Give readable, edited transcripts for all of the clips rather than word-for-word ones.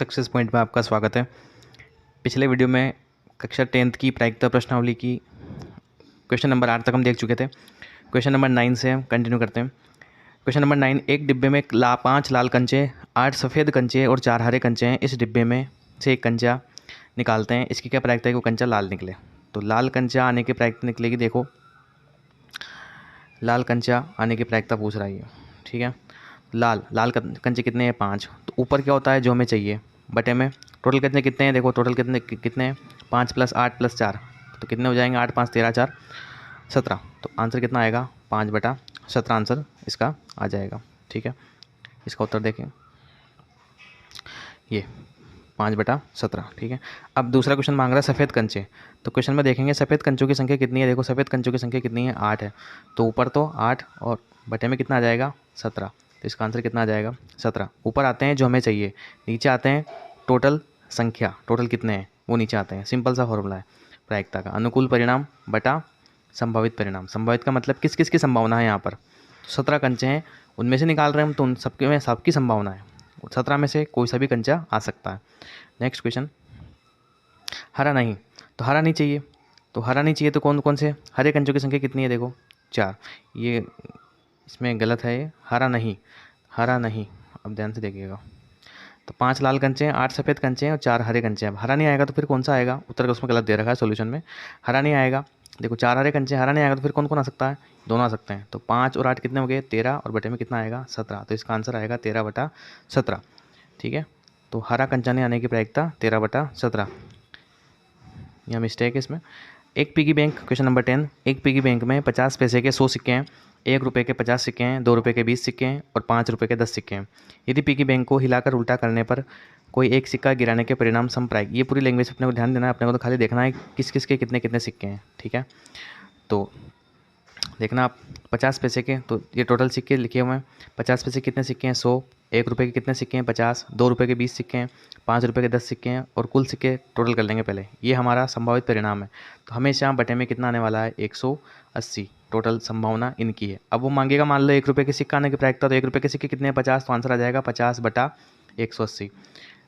Success point में आपका स्वागत है। पिछले वीडियो में कक्षा 10th की प्रायिकता प्रश्नावली की क्वेश्चन नंबर 8 तक हम देख चुके थे। क्वेश्चन नंबर 9 से हम कंटिन्यू करते हैं। क्वेश्चन नंबर 9, एक डिब्बे में 5 लाल कंचे, 8 सफ़ेद कंचे और 4 हरे कंचे हैं। इस डिब्बे में से एक कंचा निकालते हैं, इसकी क्या प्रायिकता है कि वो कंचा लाल निकले। तो लाल कंचा आने की प्रायिकता निकलेगी। देखो, लाल कंचा आने की प्रायिकता पूछ रहा है, ठीक है। लाल कंचे कितने हैं? 5। तो ऊपर क्या होता है जो हमें चाहिए, बटे में टोटल कितने कितने हैं। देखो टोटल कितने हैं, 5 + 8 + 4, तो कितने हो जाएंगे? 8 × 5 = 13, 4 = 17। तो आंसर कितना आएगा? 5/17 आंसर इसका आ जाएगा, ठीक है। इसका उत्तर देखें, ये 5/17, ठीक है। अब दूसरा क्वेश्चन मांग रहा है सफ़ेद कंचे। तो क्वेश्चन में देखेंगे सफ़ेद कंचों की संख्या कितनी है। देखो सफ़ेद कंचों की संख्या कितनी है? 8 है। तो ऊपर तो 8 और बटे में कितना आ जाएगा? 17। तो इसका आंसर कितना आ जाएगा? 17। ऊपर आते हैं जो हमें चाहिए, नीचे आते हैं टोटल संख्या, टोटल कितने हैं वो नीचे आते हैं। सिंपल सा फॉर्मूला है प्रायिकता का, अनुकूल परिणाम बटा संभावित परिणाम। संभावित का मतलब किस किस की संभावना है। यहाँ पर 17 कंचे हैं, उनमें से निकाल रहे हैं हम, तो उन सबके में सबकी संभावना है। 17 में से कोई सा भी कंचा आ सकता है। नेक्स्ट क्वेश्चन, हरा नहीं, तो हरा नहीं चाहिए। तो हरा नहीं चाहिए तो कौन कौन से हरे कंचों की संख्या कितनी है? देखो 4। ये इसमें गलत है, ये हरा नहीं, हरा नहीं। अब ध्यान से देखिएगा, तो 5 लाल कंचे हैं, 8 सफ़ेद कंचे हैं और 4 हरे कंचे हैं। अब हरा नहीं आएगा तो फिर कौन सा आएगा? उत्तर का उसमें गलत दे रखा है सॉल्यूशन में, हरा नहीं आएगा। देखो 4 हरे कंचे, हरा नहीं आएगा तो फिर कौन कौन आ सकता है? दोनों आ सकते हैं। तो 5 और 8 कितने हो गए? 13, और बटे में कितना आएगा? 17। तो इसका आंसर आएगा 13/17, ठीक है। तो हरा कंचा नहीं आने की प्रायिकता 13/17, यहाँ मिस्टेक है इसमें। एक पिगी बैंक, क्वेश्चन नंबर 10, एक पिगी बैंक में 50 पैसे के 100 सिक्के हैं, 1 रुपये के 50 सिक्के हैं, 2 रुपये के 20 सिक्के हैं और 5 रुपये के 10 सिक्के हैं। यदि पिगी बैंक को हिलाकर उल्टा करने पर कोई एक सिक्का गिराने के परिणाम समप्रायिक। ये पूरी लैंग्वेज अपने को ध्यान देना है, अपने को तो खाली देखना है किस किस के कितने कितने सिक्के हैं, ठीक है। तो देखना आप 50 पैसे के, तो ये टोटल सिक्के लिखे हुए हैं। 50 पैसे कितने सिक्के हैं? 100। 1 रुपये के कितने सिक्के हैं? 50। 2 रुपये के 20 सिक्के हैं, 5 रुपये के 10 सिक्के हैं और कुल सिक्के टोटल कर लेंगे पहले। ये हमारा संभावित परिणाम है। तो हमेशा बटे में कितना आने वाला है? 180 टोटल संभावना इनकी है। अब वो मांगेगा मान लो 1 रुपये के सिक्का आने की प्रायिकता, तो 1 रुपये के सिक्के कितने हैं? 50। तो आंसर आ जाएगा 50/180।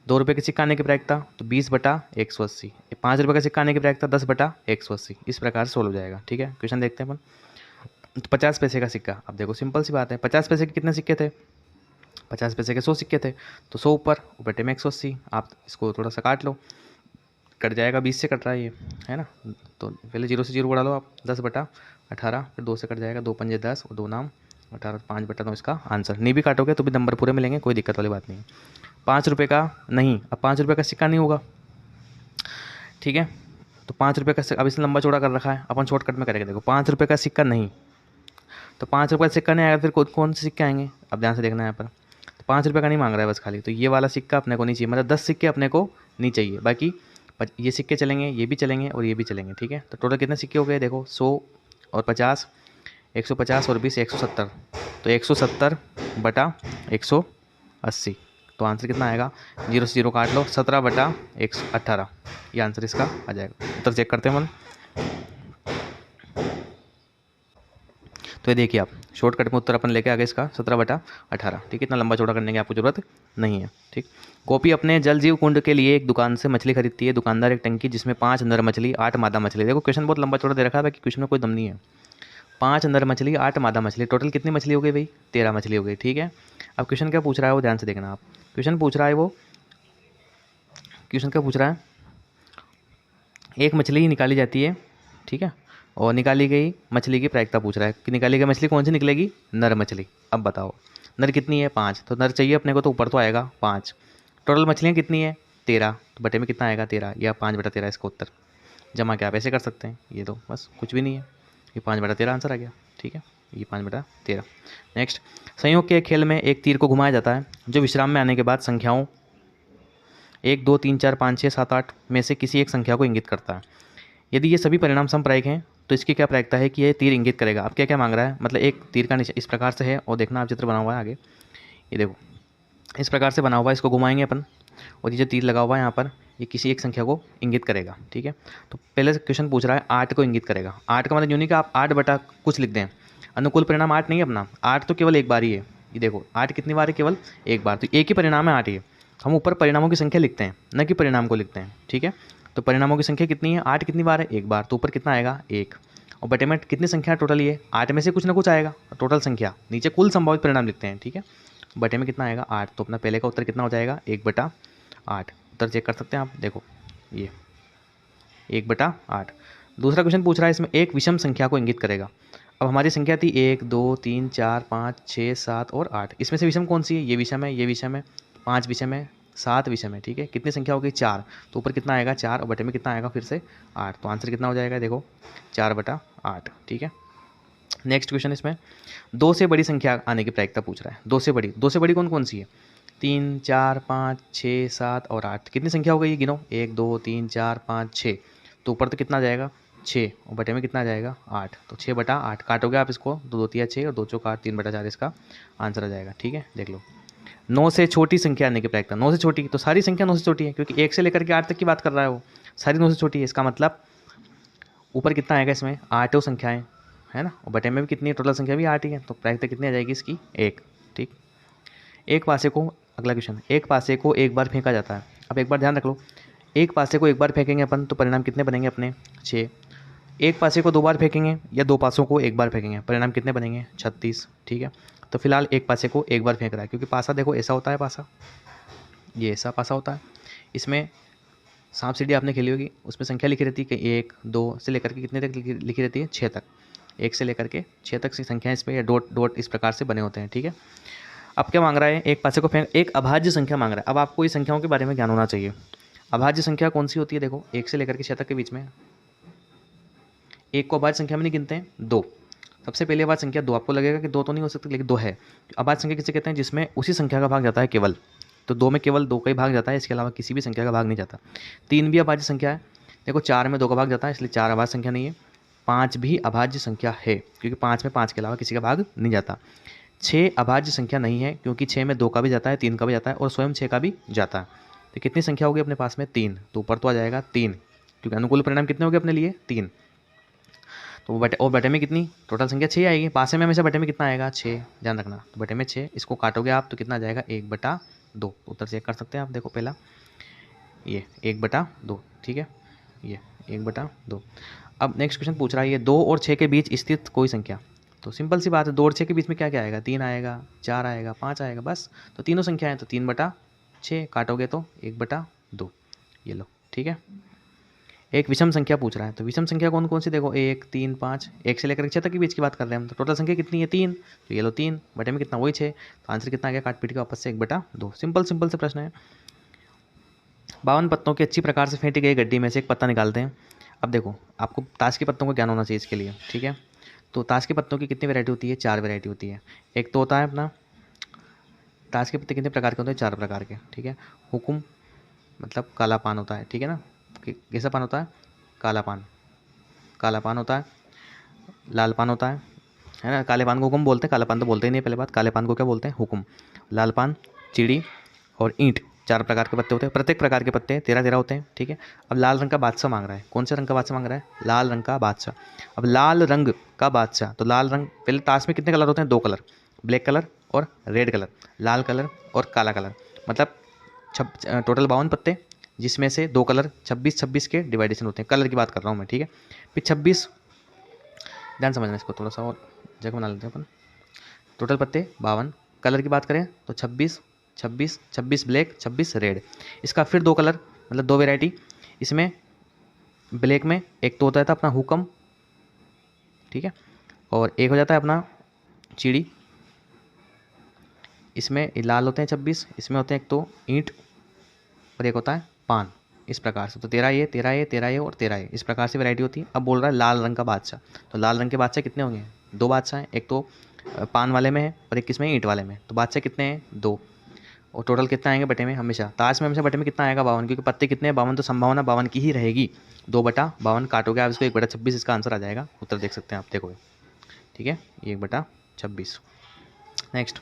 2 रुपये के सिक्का आने की प्रायिकता तो 20/180। 5 रुपये का सिक्का आने की प्रायिकता 10/180। इस प्रकार से सोल्व हो जाएगा, ठीक है। क्वेश्चन देखते हैं अपन। तो 50 पैसे का सिक्का, अब देखो सिंपल सी बात है, 50 पैसे के कितने सिक्के थे? 50 पैसे के 100 सिक्के थे, तो 100 ऊपर बटे में 180। आप इसको थोड़ा सा काट लो, कट जाएगा, 20 से कट रहा है ये, है ना। तो पहले 0 से 0 बढ़ा लो आप, 10/18, फिर 2 से कट जाएगा, 2 पंजे 10 और 2 नाम 18, 5/9 इसका आंसर। नहीं भी काटोगे तो भी नंबर पूरे मिलेंगे, कोई दिक्कत वाली बात नहीं है। 5 रुपये का नहीं, अब 5 रुपये का सिक्का नहीं होगा, ठीक है। तो 5 रुपये का अब इसने लंबा चौड़ा कर रखा है, अपन शॉर्टकट में करेंगे। देखो 5 रुपये का सिक्का नहीं, तो 5 रुपये का सिक्का नहीं आएगा, फिर कौन से सिक्के आएंगे? अब ध्यान से देखना है यहाँ पर। तो 5 रुपये का नहीं मांग रहा है बस खाली, तो ये वाला सिक्का अपने को नहीं चाहिए, मतलब 10 सिक्के अपने को नहीं चाहिए। बाकी ये सिक्के चलेंगे, ये भी चलेंगे और ये भी चलेंगे, ठीक है। तो टोटल कितने सिक्के हो गए? देखो 100 और 50, 150 और 20, 170। तो 170/180। तो आंसर कितना आएगा? 0 से 0 काट लो, 17/118। ये आंसर इसका आ जाएगा। उत्तर चेक करते हैं मन। तो ये देखिए आप, शॉर्टकट में उत्तर अपन लेके आ गए इसका 17/18, ठीक है। इतना लंबा चौड़ा करने की आपको जरूरत नहीं है, ठीक। गोपी अपने जल जीव कुंड के लिए एक दुकान से मछली खरीदती है। दुकानदार एक टंकी जिसमें 5 नर मछली, 8 मादा मछली। देखो क्वेश्चन बहुत लंबा चौड़ा दे रखा है, बाकी क्वेश्चन में कोई दम नहीं है। 5 नर मछली, 8 मादा मछली, टोटल कितनी मछली हो गई भाई? 13 मछली हो गई, ठीक है। अब क्वेश्चन क्या पूछ रहा है वो ध्यान से देखना आप। क्वेश्चन पूछ रहा है, एक मछली ही निकाली जाती है, ठीक है, और निकाली गई मछली की प्रायिकता पूछ रहा है कि निकाली गई मछली कौन सी निकलेगी? नर मछली। अब बताओ नर कितनी है? 5। तो नर चाहिए अपने को, तो ऊपर तो आएगा 5। टोटल मछलियाँ कितनी है? 13। तो बटे में कितना आएगा? 13, या 5/13 इसका उत्तर। जमा क्या आप ऐसे कर सकते हैं, ये तो बस कुछ भी नहीं है, ये 5/13 आंसर आ गया, ठीक है। ये 5/13। नेक्स्ट, संयोग के खेल में एक तीर को घुमाया जाता है जो विश्राम में आने के बाद संख्याओं 1 2 3 4 5 6 7 8 में से किसी एक संख्या को इंगित करता है। यदि ये सभी परिणाम समप्रायिक हैं तो इसकी क्या प्रायिकता है कि ये तीर इंगित करेगा। अब क्या क्या मांग रहा है, मतलब एक तीर का निशान इस प्रकार से है, और देखना आप चित्र बना हुआ है आगे, ये देखो इस प्रकार से बना हुआ है, इसको घुमाएंगे अपन, और ये जो तीर लगा हुआ है यहाँ पर, ये किसी एक संख्या को इंगित करेगा, ठीक है। तो पहले क्वेश्चन पूछ रहा है 8 को इंगित करेगा। 8 का मतलब यूँ नहीं कि आप 8 बटा कुछ लिख दें, अनुकूल परिणाम 8 नहीं है अपना, 8 तो केवल एक बार ही है। ये देखो 8 कितनी बार है? केवल एक बार, तो एक ही परिणाम है 8 ये। हम ऊपर परिणामों की संख्या लिखते हैं, न कि परिणाम को लिखते हैं, ठीक है। तो परिणामों की संख्या कितनी है, 8 कितनी बार है, एक बार, तो ऊपर कितना आएगा 1। और बटे में कितनी संख्या टोटल, ये 8 में से कुछ ना कुछ आएगा, टोटल संख्या नीचे कुल संभावित परिणाम लिखते हैं, ठीक है। बटे में कितना आएगा 8, तो अपना पहले का उत्तर कितना हो जाएगा 1/8। उत्तर चेक कर सकते हैं आप, देखो ये 1/8। दूसरा क्वेश्चन पूछ रहा है इसमें एक विषम संख्या को इंगित करेगा। अब हमारी संख्या थी 1 2 3 4 5 6 7 और 8, इसमें से विषम कौन सी है, ये विषम है, ये विषम है, 5 विषम है, 7 विषम है, ठीक है। कितनी संख्या हो गई 4, तो ऊपर कितना आएगा 4 और बटे में कितना आएगा फिर से 8, तो आंसर कितना हो जाएगा देखो 4/8, ठीक है। नेक्स्ट क्वेश्चन इसमें 2 से बड़ी संख्या आने की प्रायिकता पूछ रहा है। 2 से बड़ी कौन कौन सी है, 3 4 5 6 7 और 8, कितनी संख्या हो गई ये गिनो, 1 2 3 4 5 6, तो ऊपर तो कितना आ जाएगा 6 और बटे में कितना आ जाएगा 8, तो 6/8 काटोगे आप इसको, 2 2 3 6 और 2 4 8 3/4 इसका आंसर आ जाएगा, ठीक है। देख लो 9 से छोटी संख्या आने की प्रायिकता, 9 से छोटी, तो सारी संख्या 9 से छोटी है, क्योंकि 1 से लेकर के 8 तक की बात कर रहा है वो, सारी 9 से छोटी है, इसका मतलब ऊपर कितना आएगा इसमें 8 संख्याएँ है ना, और बटे में भी कितनी है, टोटल संख्या भी 8 ही है, तो प्रायिकता कितनी आ जाएगी इसकी 1, ठीक। एक पासे को, अगला क्वेश्चन, एक पासे को एक बार फेंका जाता है। अब एक बार ध्यान रख लो, एक पासे को एक बार फेंकेंगे अपन तो परिणाम कितने बनेंगे अपने 6, एक पासे को 2 बार फेंकेंगे या 2 पासों को एक बार फेंकेंगे परिणाम कितने बनेंगे 36, ठीक है। तो फिलहाल एक पासे को एक बार फेंक रहा है, क्योंकि पासा देखो ऐसा होता है, पासा ये ऐसा पासा होता है, इसमें सांप सीढ़ी आपने खेली होगी, उसमें संख्या लिखी रहती है कि 1 2 से लेकर के कितने तक लिखी रहती है 6 तक, 1 से लेकर के 6 तक की संख्या इसमें, या डॉट डॉट इस प्रकार से बने होते हैं, ठीक है। अब क्या मांग रहा है, एक पासे को फेंक, एक अभाज्य संख्या मांग रहा है। अब आपको इस संख्याओं के बारे में ज्ञान होना चाहिए। अभाज्य संख्या कौन सी होती है, देखो 1 से लेकर के 6 तक के बीच में, एक को अभाज्य संख्या में नहीं गिनते हैं, 2, सबसे पहले अभाज्य संख्या 2, आपको लगेगा कि 2 तो नहीं हो सकती, लेकिन 2 है। अभाज्य संख्या किसे कहते हैं, जिसमें उसी संख्या का भाग जाता है केवल, तो 2 में केवल 2 का ही भाग जाता है, इसके अलावा किसी भी संख्या का भाग नहीं जाता। 3 भी अभाज्य संख्या है, देखो 4 में 2 का भाग जाता है, इसलिए 4 अभाज्य संख्या नहीं है। 5 भी अभाज्य संख्या है, क्योंकि 5 में 5 के अलावा किसी का भाग नहीं जाता। 6 अभाज्य संख्या नहीं है, क्योंकि 6 में 2 का भी जाता है, 3 का भी जाता है और स्वयं 6 का भी जाता है। तो कितनी संख्या होगी अपने पास में 3, तो ऊपर तो आ जाएगा 3, क्योंकि अनुकूल परिणाम कितने हो गए अपने लिए 3, तो बटे और बटे में कितनी टोटल संख्या 6 आएगी, पासे में हमेशा बटे में कितना आएगा 6, ध्यान रखना, तो बटे में 6, इसको काटोगे आप तो कितना आ जाएगा 1/2, उत्तर चेक कर सकते हैं आप, देखो पहला ये 1/2, ठीक है, ये 1/2। अब नेक्स्ट क्वेश्चन पूछ रहा है ये 2 और 6 के बीच स्थित कोई संख्या, तो सिंपल सी बात है, 2 और 6 के बीच में क्या क्या आएगा, 3 आएगा, 4 आएगा, 5 आएगा, बस, तो तीनों संख्या है, तो 3/6 काटोगे तो 1/2, ये लो, ठीक है। एक विषम संख्या पूछ रहा है, तो विषम संख्या कौन कौन सी, देखो 1 3 5, 1 से लेकर 6 तक के बीच की बात कर रहे हैं हम, तो टोटल संख्या कितनी है 3, तो ये लो 3, बटे में कितना वही 6, तो आंसर कितना आ गया, काट पीट के वापस से 1/2। सिंपल से प्रश्न है। 52 पत्तों की अच्छी प्रकार से फेंटी गई गड्डी में से एक पत्ता निकालते हैं। अब देखो आपको ताश के पत्तों का ज्ञान होना चाहिए इसके लिए, ठीक है। तो ताश के पत्तों की कितनी वैरायटी होती है, 4 वैरायटी होती है। एक तो होता है अपना, ताश के पत्ते कितने प्रकार के होते हैं, 4 प्रकार के, ठीक है। हुकुम मतलब काला पान होता है, ठीक है ना, कैसा पान होता है, काला पान होता है, लाल पान होता है ना, काले पान को हुकुम बोलते हैं, काला पान तो बोलते ही नहीं, पहले बात, काले पान को क्या बोलते हैं, हुकुम। लाल पान, चिड़ी और ईंट, 4 प्रकार के पत्ते होते हैं, प्रत्येक प्रकार के पत्ते 13 होते हैं, ठीक है। अब लाल रंग का बादशाह मांग रहा है, कौन से रंग का बादशाह मांग रहा है, लाल रंग का बादशाह। अब लाल रंग का बादशाह, तो लाल रंग, पहले ताश में कितने कलर होते हैं, 2 कलर, ब्लैक कलर और रेड कलर, लाल कलर और काला कलर, मतलब टोटल 52 पत्ते, जिसमें से 2 कलर 26 के डिवाइडेशन होते हैं, कलर की बात कर रहा हूँ मैं, ठीक है। फिर 26, ध्यान समझना इसको, थोड़ा सा और जगह बना लेते हैं अपन। टोटल पत्ते 52, कलर की बात करें तो 26 ब्लैक, 26 रेड। इसका फिर 2 कलर, मतलब 2 वेराइटी, इसमें ब्लैक में एक तो होता था अपना हुकम, ठीक है, और एक हो जाता है अपना चिड़ी, इसमें लाल होते हैं 26, इसमें होते हैं एक तो ईंट और एक होता है पान, इस प्रकार से। तो 13 ये 13 ये 13 ये और 13 ये, इस प्रकार से वैरायटी होती है। अब बोल रहा है लाल रंग का बादशाह, तो लाल रंग के बादशाह कितने होंगे, 2 बादशाह हैं, एक तो पान वाले में है और एक किसमें, ईंट वाले में। तो बादशाह कितने हैं, 2, और टोटल कितना आएंगे बटे में, हमेशा ताश में हमेशा बटे में कितना आएगा, 52, क्योंकि पत्ते कितने हैं 52, तो संभावना 52 की ही रहेगी। 2/52 काटोगे आप इसको, 1/26 इसका आंसर आ जाएगा, उत्तर देख सकते हैं आप, देखोगे, ठीक है, 1/26। नेक्स्ट,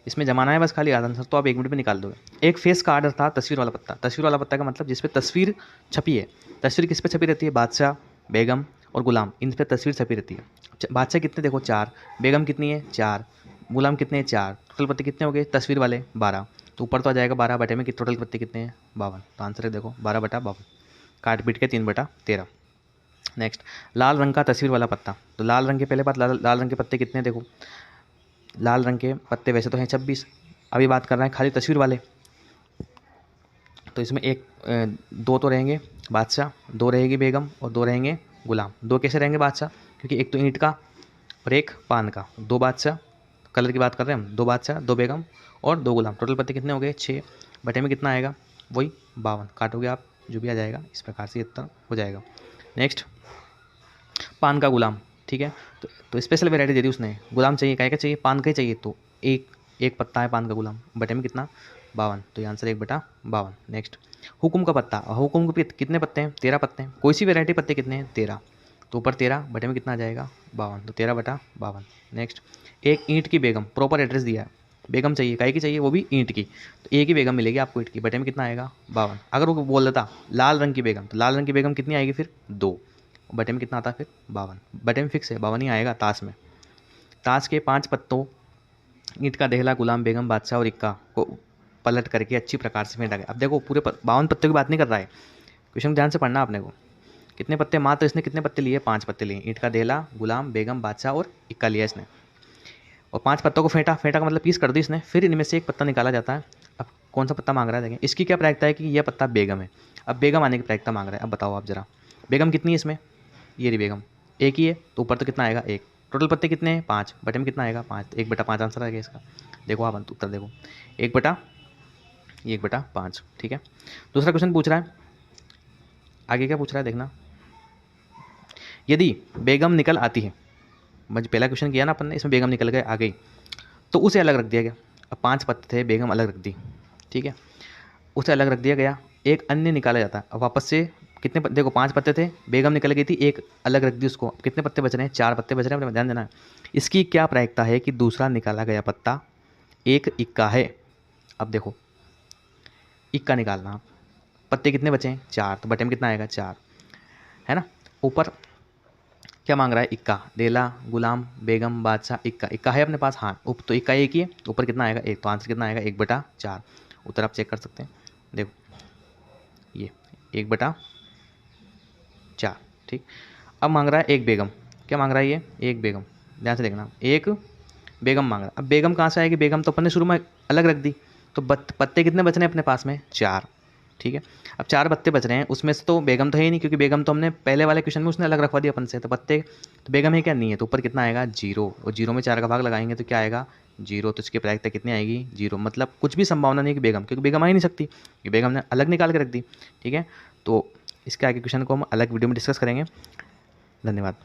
इसमें जमाना है बस खाली आंसर, तो आप 1 मिनट में निकाल दोगे। एक फेस कार्ड था तस्वीर वाला पत्ता, तस्वीर वाला पत्ता का मतलब जिस पे तस्वीर छपी है। तस्वीर किस पे छपी रहती है, बादशाह, बेगम और गुलाम, इन पे तस्वीर छपी रहती है। बादशाह कितने, देखो 4, बेगम कितनी है 4, गुलाम कितने हैं 4, टोटल पत्ते कितने हो गए तस्वीर वाले 12, तो ऊपर तो आ जाएगा 12 बटे में कि टोटल पत्ते कितने हैं 52। तो आंसर है देखो 12/52, काट पीट के 3/13। नेक्स्ट, लाल रंग का तस्वीर वाला पत्ता। तो लाल रंग के पहले बात लाल रंग के पत्ते कितने हैं देखो, लाल रंग के पत्ते वैसे तो हैं 26, अभी बात कर रहे हैं खाली तस्वीर वाले। तो इसमें दो तो रहेंगे बादशाह, दो रहेगी बेगम और दो रहेंगे गुलाम। दो कैसे रहेंगे बादशाह, क्योंकि एक तो ईंट का और एक पान का, दो बादशाह, कलर की बात कर रहे हैं हम, दो बादशाह, दो बेगम और दो गुलाम। टोटल पत्ते कितने हो गए 6 बटे में कितना आएगा वही 52, काटोगे आप जो भी आ जाएगा इस प्रकार से इतना हो जाएगा। नेक्स्ट, पान का गुलाम, ठीक है। तो स्पेशल वेराइटी दे दी उसने, गुलाम चाहिए, क्या क्या चाहिए, पान का ही चाहिए, तो एक पत्ता है पान का गुलाम, बटे में कितना 52, तो ये आंसर 1/52। नेक्स्ट, हुकुम का पत्ता, हुकुम के कितने पत्ते हैं 13 पत्ते हैं, कोई सी वेराइटी पत्ते कितने हैं 13, तो ऊपर 13 बटे में कितना आ जाएगा 52, तो 13/52। नेक्स्ट, एक ईंट की बेगम, प्रॉपर एड्रेस दिया है, बेगम चाहिए, काहे की चाहिए, वो भी ईंट की, तो एक ही बेगम मिलेगी आपको ईंट की, बटे में कितना आएगा 52। अगर वो बोल देता लाल रंग की बेगम, तो लाल रंग की बेगम कितनी आएगी फिर 2, बटे में कितना आता है फिर 52, बटे में फिक्स है 52 ही आएगा। ताश में, ताश के 5 पत्तों, ईंट का देहला, गुलाम, बेगम, बादशाह और इक्का को पलट करके अच्छी प्रकार से फेंटा गया। अब देखो पूरे 52 पत्तों की बात नहीं कर रहा है, क्वेश्चन ध्यान से पढ़ना आपने को, कितने पत्ते, मात्र इसने कितने पत्ते लिए 5 पत्ते लिए, ईंट का देहला, गुलाम, बेगम, बादशाह और इक्का लिया इसने, और 5 पत्तों को फेंटा, फेंटा का मतलब पीस कर दी इसने, फिर इनमें से एक पत्ता निकाला जाता है। अब कौन सा पत्ता मांग रहा है देखें, इसकी क्या प्रायिकता है कि यह पत्ता बेगम है, अब बेगम आने की प्रायिकता मांग रहा है। अब बताओ आप जरा, बेगम कितनी है इसमें, ये रही बेगम, एक ही है, तो ऊपर तो कितना आएगा 1, टोटल पत्ते कितने हैं 5, बटे में कितना आएगा 5, 1/5 आंसर आ गया इसका। देखो आप उत्तर देखो 1/5, ठीक है। दूसरा क्वेश्चन पूछ रहा है, आगे क्या पूछ रहा है देखना, यदि बेगम निकल आती है, मुझे पहला क्वेश्चन किया ना अपन ने, इसमें बेगम निकल गए आ गई, तो उसे अलग रख दिया गया। अब 5 पत्ते थे, बेगम अलग रख दी, ठीक है, उसे अलग रख दिया गया, एक अन्य निकाला जाता है। अब वापस से कितने देखो 5 पत्ते थे, बेगम निकल गई थी, एक अलग रख दी उसको, अब कितने पत्ते बच रहे हैं 4 पत्ते बच रहे हैं, अपने ध्यान देना है। इसकी क्या प्रायिकता है कि दूसरा निकाला गया पत्ता एक इक्का है। अब देखो इक्का निकालना, आप पत्ते कितने बचे हैं 4, तो बटे में कितना आएगा 4, है ना। ऊपर क्या मांग रहा है, इक्का, देला, गुलाम, बेगम, बादशाह, इक्का, इक्का है अपने पास, हाँ तो इक्का एक ही है, तो ऊपर कितना आएगा 1, तो आंसर कितना आएगा 1/4। उत्तर आप चेक कर सकते हैं, देखो ये 1/4, ठीक। अब मांग रहा है एक बेगम, क्या मांग रहा है ये, एक बेगम, ध्यान से देखना, एक बेगम मांग रहा है। अब बेगम कहाँ से आएगी, बेगम तो अपन ने शुरू में अलग रख दी, तो पत्ते कितने बच रहे हैं अपने पास में 4, ठीक है। अब 4 पत्ते बच रहे हैं, उसमें से तो बेगम तो है ही नहीं, क्योंकि बेगम तो हमने पहले वाले क्वेश्चन में उसने अलग रखवा दिया अपन से, तो पत्ते तो बेगम है क्या, नहीं है, तो ऊपर कितना आएगा 0, और 0 में 4 का भाग लगाएंगे तो क्या आएगा 0, तो इसकी प्रायिकता कितनी आएगी 0, मतलब कुछ भी संभावना नहीं कि बेगम, क्योंकि बेगम आ ही नहीं सकती, क्योंकि बेगम ने अलग निकाल के रख दी, ठीक है। तो इसके आगे क्वेश्चन को हम अलग वीडियो में डिस्कस करेंगे। धन्यवाद।